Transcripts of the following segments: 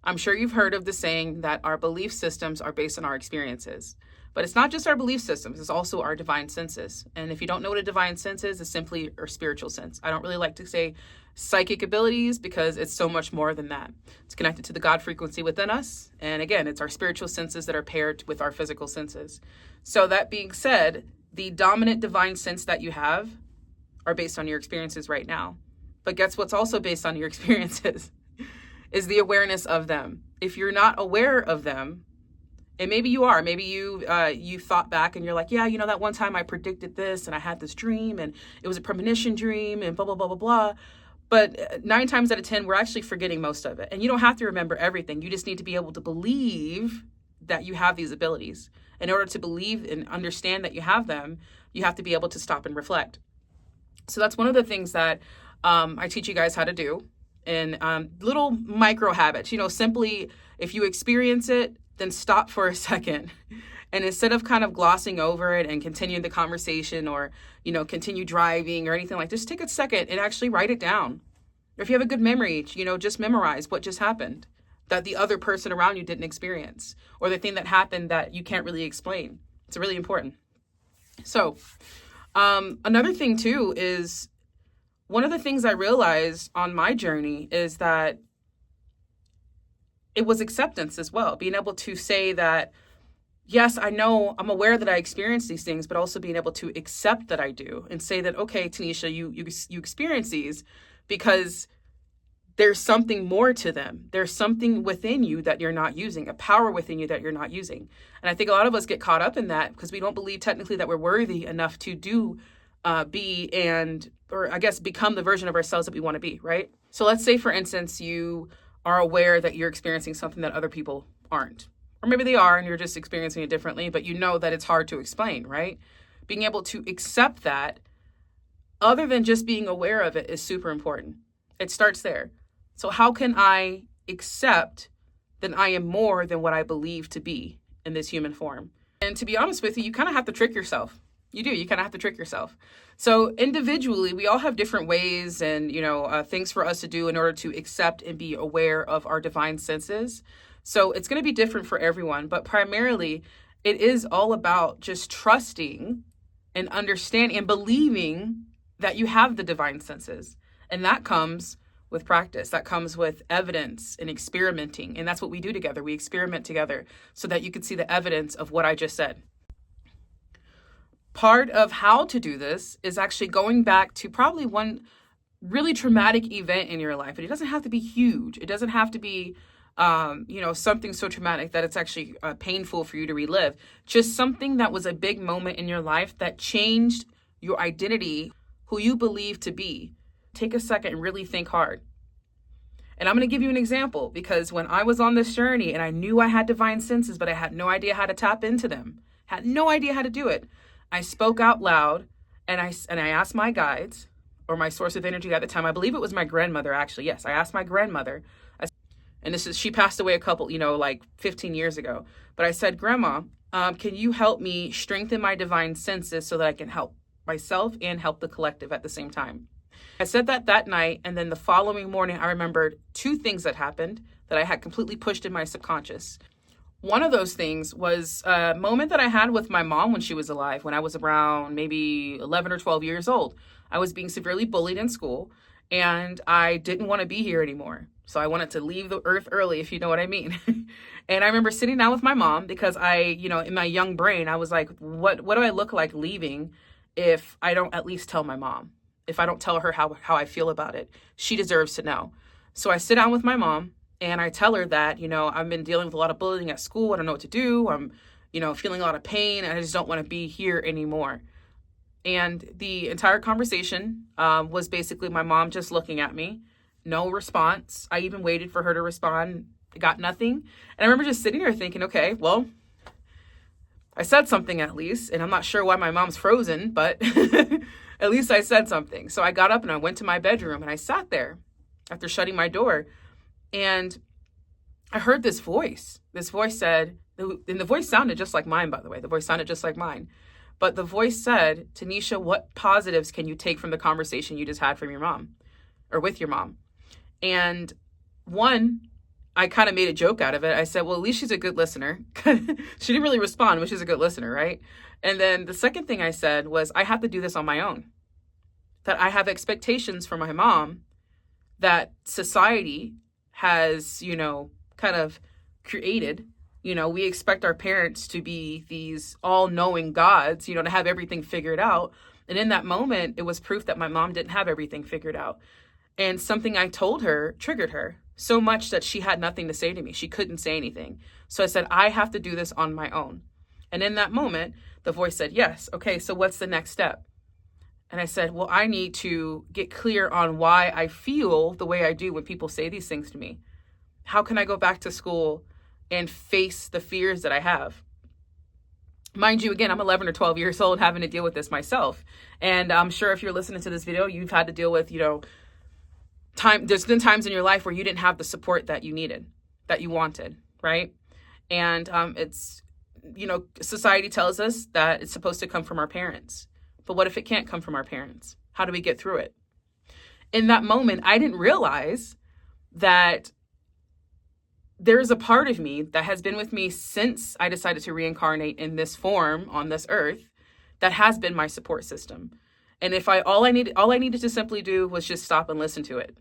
I'm sure you've heard of the saying that our belief systems are based on our experiences. But it's not just our belief systems, it's also our divine senses. And if you don't know what a divine sense is, it's simply our spiritual sense. I don't really like to say psychic abilities because it's so much more than that. It's connected to the God frequency within us. And again, it's our spiritual senses that are paired with our physical senses. So that being said, the dominant divine sense that you have are based on your experiences right now. But guess what's also based on your experiences is the awareness of them. If you're not aware of them, and maybe you are, maybe you thought back and you're like, yeah, that one time I predicted this and I had this dream and it was a premonition dream and blah, blah, blah, blah, blah. But 9 times out of 10, we're actually forgetting most of it. And you don't have to remember everything. You just need to be able to believe that you have these abilities. In order to believe and understand that you have them, you have to be able to stop and reflect. So that's one of the things that I teach you guys how to do. And little micro habits, simply if you experience it, then stop for a second. And instead of kind of glossing over it and continue the conversation or, continue driving or anything like, just take a second and actually write it down. Or if you have a good memory, just memorize what just happened that the other person around you didn't experience, or the thing that happened that you can't really explain. It's really important. So another thing too is one of the things I realized on my journey is that it was acceptance as well. Being able to say that, yes, I know, I'm aware that I experience these things, but also being able to accept that I do and say that, okay, Tanisha, you experience these because there's something more to them. There's something within you that you're not using, a power within you that you're not using. And I think a lot of us get caught up in that because we don't believe technically that we're worthy enough to become the version of ourselves that we want to be, right? So let's say, for instance, you are aware that you're experiencing something that other people aren't. Or maybe they are and you're just experiencing it differently, but you know that it's hard to explain, right? Being able to accept that, other than just being aware of it, is super important. It starts there. So how can I accept that I am more than what I believe to be in this human form? And to be honest with you, you kind of have to trick yourself. You do. You kind of have to trick yourself. So individually, we all have different ways and, things for us to do in order to accept and be aware of our divine senses. So it's going to be different for everyone. But primarily, it is all about just trusting and understanding and believing that you have the divine senses. And that comes with practice. That comes with evidence and experimenting. And that's what we do together. We experiment together so that you can see the evidence of what I just said. Part of how to do this is actually going back to probably one really traumatic event in your life. And it doesn't have to be huge. It doesn't have to be, something so traumatic that it's actually painful for you to relive. Just something that was a big moment in your life that changed your identity, who you believe to be. Take a second and really think hard. And I'm going to give you an example because when I was on this journey and I knew I had divine senses, but I had no idea how to tap into them, had no idea how to do it, I spoke out loud and I asked my guides, or my source of energy at the time. I believe it was my grandmother, actually. Yes, I asked my grandmother. And she passed away a couple, 15 years ago. But I said, Grandma, can you help me strengthen my divine senses so that I can help myself and help the collective at the same time? I said that night, and then the following morning, I remembered 2 things that happened that I had completely pushed in my subconscious. One of those things was a moment that I had with my mom when she was alive, when I was around maybe 11 or 12 years old. I was being severely bullied in school, and I didn't want to be here anymore. So I wanted to leave the earth early, if you know what I mean. And I remember sitting down with my mom because in my young brain, I was like, what do I look like leaving if I don't at least tell my mom? If I don't tell her how I feel about it? She deserves to know. So I sit down with my mom and I tell her that, I've been dealing with a lot of bullying at school. I don't know what to do. I'm, feeling a lot of pain. And I just don't want to be here anymore. And the entire conversation was basically my mom just looking at me. No response. I even waited for her to respond. Got nothing. And I remember just sitting there thinking, okay, well, I said something at least. And I'm not sure why my mom's frozen, but at least I said something. So I got up and I went to my bedroom and I sat there after shutting my door. And I heard this voice. This voice said, and the voice sounded just like mine, by the way. The voice sounded just like mine. But the voice said, Tanisha, what positives can you take from the conversation you just had from your mom or with your mom? And one, I kind of made a joke out of it. I said, well, at least she's a good listener. She didn't really respond, but she's a good listener, right? And then the second thing I said was, I have to do this on my own. That I have expectations for my mom that society has, kind of created. We expect our parents to be these all-knowing gods, to have everything figured out. And in that moment, it was proof that my mom didn't have everything figured out. And something I told her triggered her so much that she had nothing to say to me. She couldn't say anything. So I said, I have to do this on my own. And in that moment, the voice said, yes. Okay, so what's the next step? And I said, well, I need to get clear on why I feel the way I do when people say these things to me. How can I go back to school and face the fears that I have? Mind you, again, I'm 11 or 12 years old having to deal with this myself. And I'm sure if you're listening to this video, you've had to deal with, there's been times in your life where you didn't have the support that you needed, that you wanted, right? And it's, society tells us that it's supposed to come from our parents. But what if it can't come from our parents? How do we get through it? In that moment, I didn't realize that there's a part of me that has been with me since I decided to reincarnate in this form on this earth that has been my support system. And if all I needed to simply do was just stop and listen to it.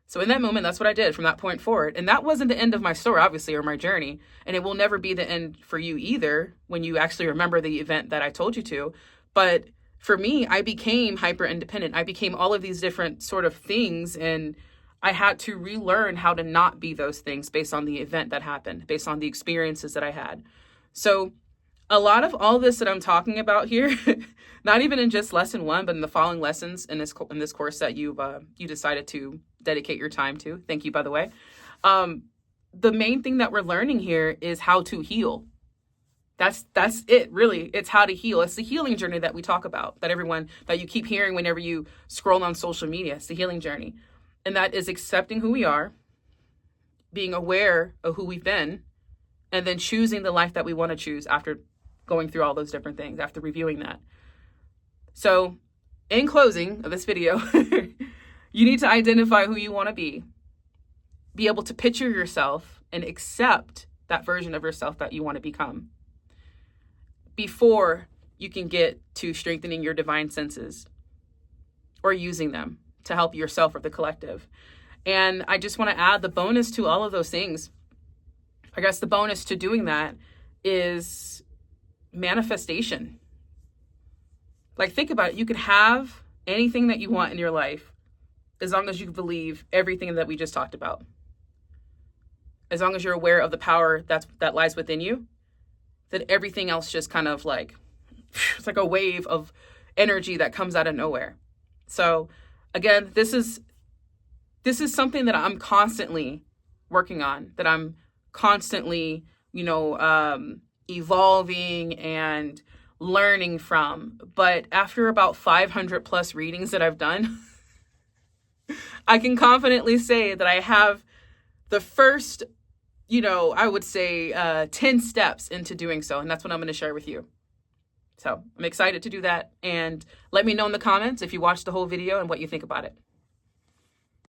So in that moment, that's what I did from that point forward. And that wasn't the end of my story, obviously, or my journey. And it will never be the end for you either when you actually remember the event that I told you to. But for me, I became hyper independent. I became all of these different sort of things, and I had to relearn how to not be those things based on the event that happened, based on the experiences that I had. So a lot of all this that I'm talking about here, not even in just lesson 1, but in the following lessons in this course that you decided to dedicate your time to. Thank you, by the way. The main thing that we're learning here is how to heal. That's it, really. It's how to heal. It's the healing journey that we talk about, that you keep hearing whenever you scroll on social media. It's the healing journey. And that is accepting who we are, being aware of who we've been, and then choosing the life that we want to choose after going through all those different things, after reviewing that. So in closing of this video, you need to identify who you want to be able to picture yourself and accept that version of yourself that you want to become before you can get to strengthening your divine senses or using them to help yourself or the collective. And I just want to add the bonus to all of those things. I guess the bonus to doing that is manifestation. Like, think about it. You can have anything that you want in your life as long as you believe everything that we just talked about. As long as you're aware of the power that lies within you, that everything else just kind of it's like a wave of energy that comes out of nowhere. So again, this is something that I'm constantly working on, that I'm constantly, evolving and learning from. But after about 500 plus readings that I've done, I can confidently say that I have the first, I would say 10 steps into doing so. And that's what I'm going to share with you. So I'm excited to do that. And let me know in the comments if you watched the whole video and what you think about it.